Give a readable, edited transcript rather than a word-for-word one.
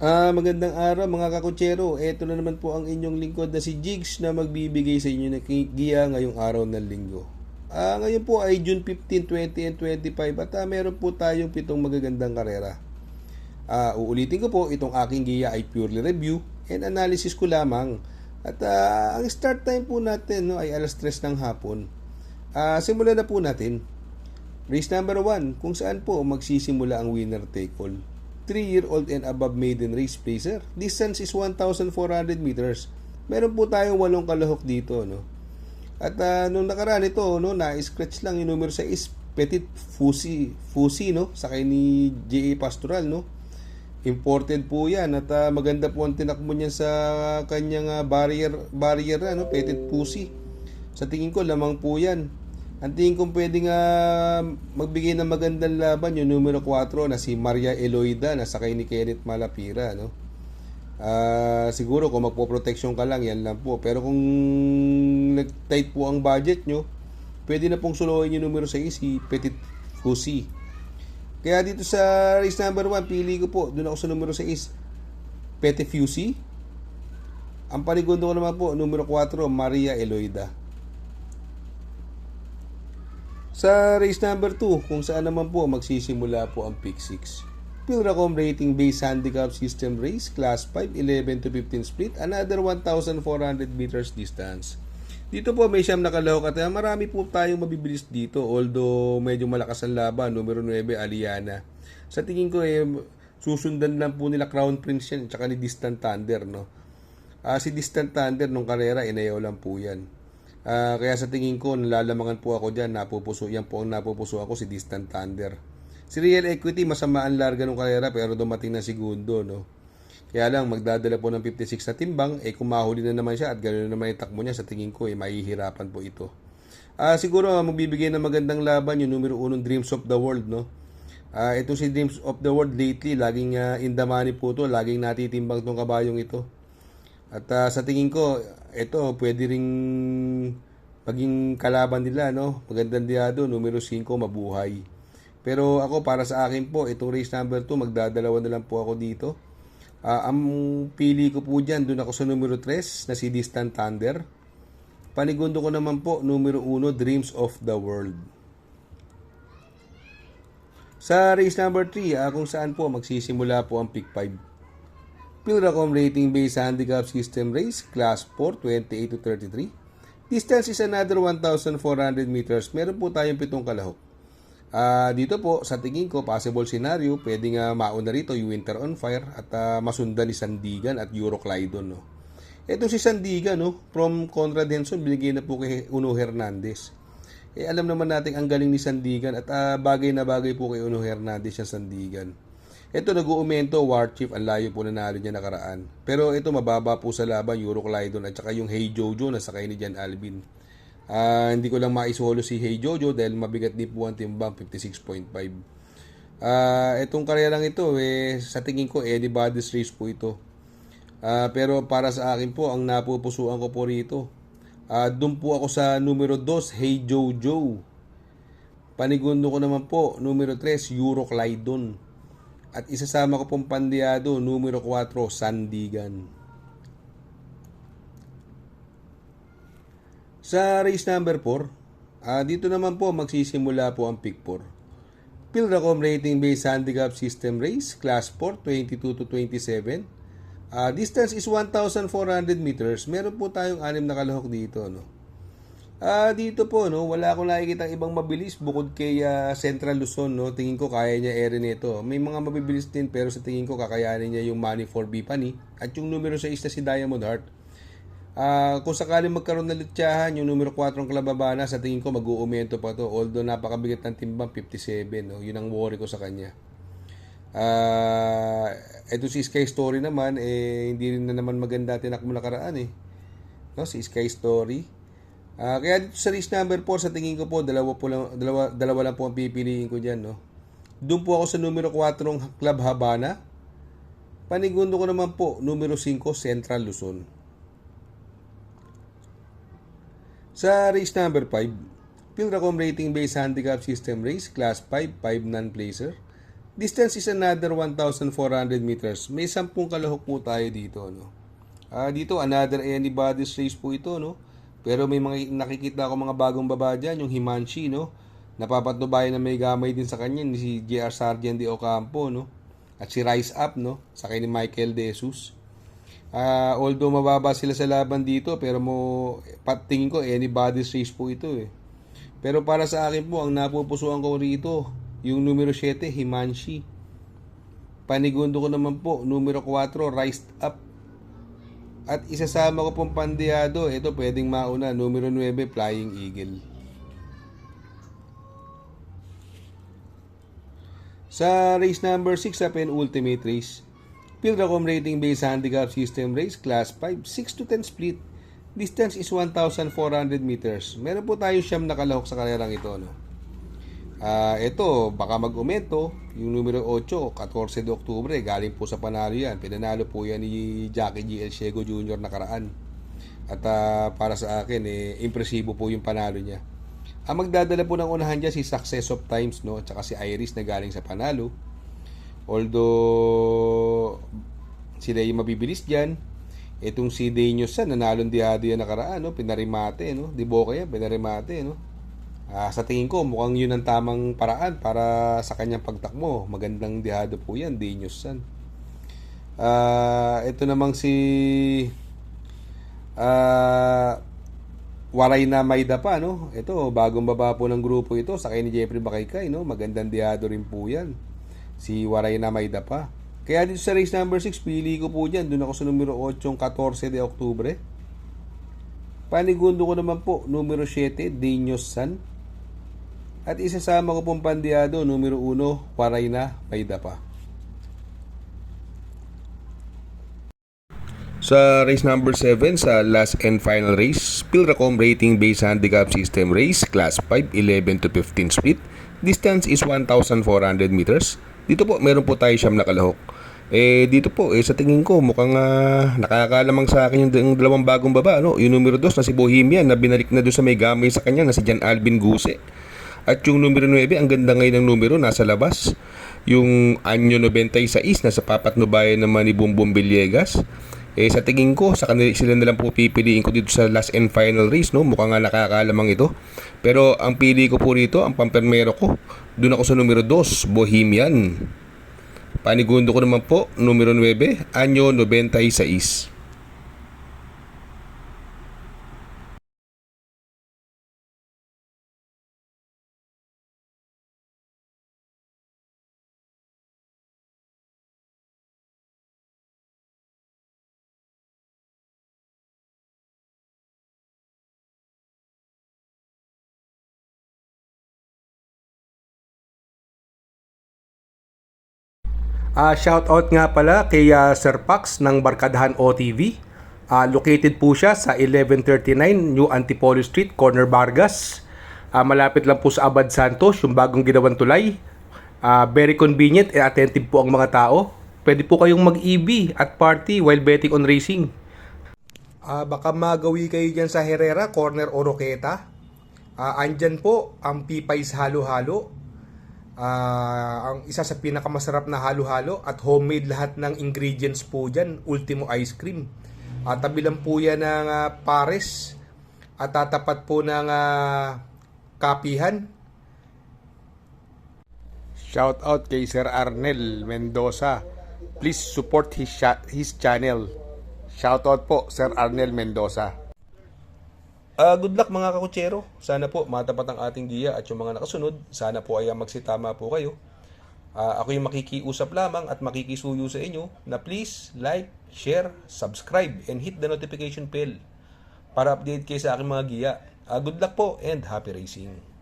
Magandang araw mga kakutsero. Ito na naman po ang inyong lingkod na si Jigs na magbibigay sa inyo ng giya ngayong araw ng linggo. Ngayon po ay June 15, 20 and 25 at meron po tayong 7 magagandang karera. Uulitin ko po, itong aking giya ay purely review and analysis ko lamang. At ang start time po natin ay alas 3 ng hapon. Simulan na po natin. Race number 1, kung saan po magsisimula ang winner take all. 3-year-old and above maiden race placer. Distance is 1,400 meters. Meron po tayong 8 kalahok dito, no? At nung nakaraan ito, no, na-scratch lang yung numero 6, Petit Fusi, no? Sakay ni J.A. Pastoral, no? Imported po yan at maganda po ang tinakbo niya sa kanyang barrier, no? Petit Fusi. Sa tingin ko, lamang po yan. Ang tingin kong pwedeng magbigay ng magandang laban yung numero 4 na si Maria Eloida na sakay ni Kenneth Malapira, no? Siguro kung magpo-protection ka lang, yan lang po. Pero kung nag-tight po ang budget nyo, pwede na pong suluhin yung numero 6, si Petit Fusi. Kaya dito sa race number 1, pili ko po, doon ako sa numero 6, Petit Fusi. Ang panigundo ko naman po, numero 4, Maria Eloida. Sa race number 2, kung saan naman po magsisimula po ang pick 6. Pilracom rating based handicap system race, class 5, 11 to 15 split, another 1,400 meters distance. Dito po may siyam na kalahok at marami po tayong mabibilis dito, although medyo malakas ang laban. Numero 9, Aliana. Sa tingin ko susundan lang po nila Crown Prince yan, tsaka ni Distant Thunder, no? Si Distant Thunder nung karera, inayaw lang po yan. Kaya sa tingin ko, nalalamangan po ako dyan, yan po ang napupuso ako, si Distant Thunder. Si Real Equity, masama ang larga ng karera pero dumating na segundo, no? Kaya lang, magdadala po ng 56 na timbang, kung mahuli na naman siya at gano'n naman yung takbo niya, sa tingin ko, mahihirapan po ito. Siguro, magbibigay ng magandang laban yung numero 1, Dreams of the World, no? Ito si Dreams of the World lately, laging in the money po to, laging natitimbang tong kabayong ito. At sa tingin ko, ito pwede ring maging kalaban nila, no? Magandang diado, numero 5, mabuhay. Pero ako, para sa akin po, itong race number 2, magdadalawa na lang po ako dito. Ang pili ko po dyan, doon ako sa numero 3, na si Distant Thunder. Panigundo ko naman po, numero 1, Dreams of the World. Sa race number 3, kung saan po magsisimula po ang pick 5. Pilracom rating based handicap system race, class 4, 28 to 33. Distance is another 1,400 meters. Meron po tayong 7 kalahok. Dito po, sa tingin ko, possible scenario, pwedeng mauna rito yung Winter on Fire at masundan ni Sandigan at Euroclydon, no? Ito si Sandigan, no? From Conrad Henson, binigay na po kay Uno Hernandez. Alam naman natin ang galing ni Sandigan at bagay na bagay po kay Uno Hernandez yung Sandigan. Ito nag-uumento, War Chief, ang layo po nanalo niya nakaraan. Pero ito mababa po sa laban, Euroclydon at saka yung Hey Jojo na sakay ni Jan Alvin. Hindi ko lang maisolo si Hey Jojo dahil mabigat din po ang timbang, 56.5. Itong karerang ito, sa tingin ko, anybody's race po ito. Pero para sa akin po, ang napupusuan ko po rito, doon po ako sa numero 2, Hey Jojo. Panigundo ko naman po, numero 3, Euroclydon. At isasama ko pong pandiado, numero 4, Sandigan. Sa race number 4, dito naman po magsisimula po ang pick 4. Pilracom rating based handicap system race, class 4, 22 to 27. Distance is 1,400 meters. Meron po tayong 6 na kalahok dito, no? Dito po, no, wala akong nakikita ibang mabilis bukod kay Central Luzon, no. Tingin ko kaya niya nito. May mga mabibilis din pero sa tingin ko kakayanin niya yung Money for Bipani at yung numero 6 na si Diamond Heart. Kung sakaling magkaroon ng litsahan, yung numero 4 ng Kalababana, sa tingin ko mag-uumento pa to. Although napakabigat ng timbang, 57, no. Yun ang worry ko sa kanya. Ito si Sky Story naman, hindi rin na naman maganda tinakbo nakaraan, no, si Sky Story. Kaya dito sa race number 4, sa tingin ko po, dalawa lang po ang pipiliin ko dyan, no? Doon po ako sa numero 4 ng Club Habana. Panigundo ko naman po, numero 5, Central Luzon. Sa race number 5, Pilracom rating based handicap system race, class 5, 5 non-placer. Distance is another 1,400 meters. May 10 kalahok po tayo dito, no? Dito, another anybody's race po ito, no? Pero may mga nakikita ako mga bagong baba dyan, yung Himanshi, no? Napapatubayan na may gamay din sa kanya, ni si JR Sargent de Ocampo, no? At si Rise Up, no? Sa kay ni Michael De Jesus. Although mababa sila sa laban dito, pero tingin ko anybody's race po ito, eh. Pero para sa akin po, ang napupusuan ko rito, yung numero 7, Himanshi. Panigundo ko naman po, numero 4, Rise Up. At isasama ko pong pandiyado, ito pwedeng mauna, numero 9, Flying Eagle. Sa race number 6 sa penultimate race, Pilracom rating based handicap system race, class 5, 6 to 10 split. Distance is 1,400 meters. Meron po tayo siyam na kalahok sa karerang ito, no? Ito, baka mag-umento, yung numero 8, 14 de Oktubre, galing po sa panalo yan. Pinanalo po yan ni Jackie G. El Ciego Jr. nakaraan. At para sa akin, impresibo po yung panalo niya. Ang magdadala po ng unahan dyan si Success of Times, no? At saka si Iris na galing sa panalo. Although sila yung mabibilis dyan, itong si Danius San, nanalong dihado yan nakaraan, no? Pinarimate, no? Di Boca yan, pinarimate, no? Sa tingin ko, mukhang yun ang tamang paraan para sa kanyang pagtakbo. Magandang dihado po yan, Danius San. Ito namang si Waray na Mayda pa, no? Ito, bagong baba po ng grupo ito, sakay ni Jeffrey Bakaykay, no? Magandang dihado rin po yan. Si Waray na Mayda pa. Kaya dito sa race number 6, pili ko po dyan. Doon ako sa numero 8, 14 de Oktubre. Panigundo ko naman po, numero 7, Danius San. At isasama ko pong pandiyado, numero 1, Waray na Mayda pa. Sa race number 7, sa last and final race, Pilracom rating based handicap system race, class 5, 11 to 15 split. Distance is 1,400 meters. Dito po, meron po tayo siyam na kalahok. Dito po, sa tingin ko, mukhang nakakalamang sa akin yung dalawang bagong baba, no? Yung numero 2 na si Bohemian, na binalik na doon sa may gamay sa kanya, na si Jan Alvin Guse. At yung numero 9, ang ganda ngayon ng numero, nasa labas. Yung Anyo 96, nasa Papatnubayan naman ni Bumbum Villegas. Sa tingin ko, sa kanila sila na lang po pipiliin ko dito sa last and final race, no? Mukhang nga nakakalamang ito. Pero ang pili ko po rito, ang pampermero ko, doon ako sa numero 2, Bohemian. Panigundo ko naman po, numero 9, Anyo 96. Shoutout nga pala kay Sir Pax ng Barkadahan OTV. Located po siya sa 1139 New Antipolo Street, Corner Vargas. Malapit lang po sa Abad Santos, yung bagong ginawang tulay. Very convenient and attentive po ang mga tao. Pwede po kayong mag-EB at party while betting on racing. Baka magawi kayo dyan sa Herrera, Corner Oroqueta. Andyan po ang Pipay's Halo-Halo. Ang isa sa pinakamasarap na halo-halo at homemade lahat ng ingredients po dyan, Ultimo Ice Cream. Tabi lang po yan ng Pares at tatapat po ng Kapihan. Shout out kay Sir Arnel Mendoza. Please support his channel. Shout out po Sir Arnel Mendoza. Good luck mga kakutsero. Sana po matapat ang ating giya at yung mga nakasunod, sana po ay magsitama po kayo. Ako yung makikiusap lamang at makikisuyo sa inyo na please like, share, subscribe, and hit the notification bell para update kayo sa aking mga giya. Good luck po and happy racing.